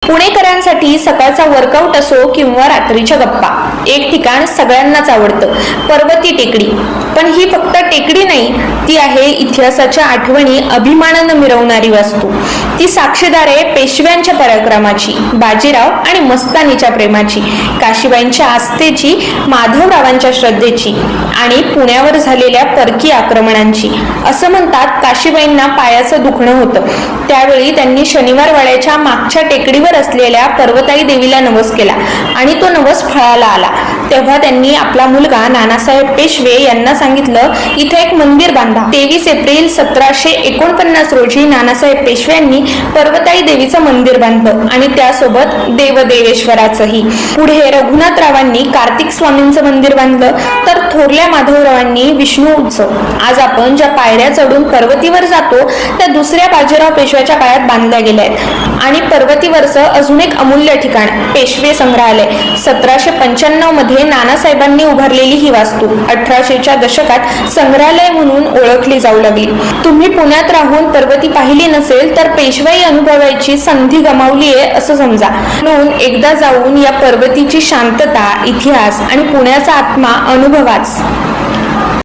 पुणेकरांसाठी सकाळचा वर्कआउट असो किंवा रात्रीच्या गप्पा, एक ठिकाण सगळ्यांनाच आवडतं, पर्वती टेकडी. पण ही फक्त टेकडी नाही, ती आहे इतिहासाच्या आठवणी अभिमानानं मिरवणारी वास्तू. ती साक्षीदार आहे पेशव्यांच्या पराक्रमाची, बाजीराव आणि मस्तानीच्या प्रेमाची, काशीबाईंच्या आस्थेची, माधवरावांच्या श्रद्धेची आणि पुण्यावर झालेल्या परकीय आक्रमणांची. असं म्हणतात काशीबाईंना पायाचं दुखणं होतं. त्यावेळी त्यांनी शनिवार वाड्याच्या मागच्या टेकडीवर असलेल्या पर्वताई देवीला नवस केला आणि तो नवस फळाला आला. तेव्हा त्यांनी आपला मुलगा नानासाहेब पेशवे यांना सांगितलं, इथे एक मंदिर बांधा. 23 एप्रिल 1749 रोजी नानासाहेब पेशवे यांनी पर्वताई देवीचं मंदिर बांधलं आणि त्यासोबत देवदेवेश्वराचंही. पुढे रघुनाथरावांनी कार्तिक स्वामींचं मंदिर बांधलं, तर थोरल्या माधवरावांनी विष्णू उत्सव. आज आपण ज्या पायऱ्या चढून पर्वतीवर जातो त्या दुसऱ्या बाजीराव पेशव्याच्या काळात बांधल्या गेल्या आहेत. आणि पर्वतीवरचं अजून एक अमूल्य ठिकाण पेशवे संग्रहालय. 1795 मध्ये नानासाहेबांनी उभारलेली ही वास्तू 1800च्या दशकात संग्रहालय म्हणून ओळखली जाऊ लागली. तुम्ही पुण्यात राहून पर्वती पाहिली नसेल तर पेशवाई अनुभवायची संधी गमावली आहे असं समजा. म्हणून एकदा जाऊन या पर्वतीची शांतता, इतिहास आणि पुण्याचा आत्मा अनुभवाच.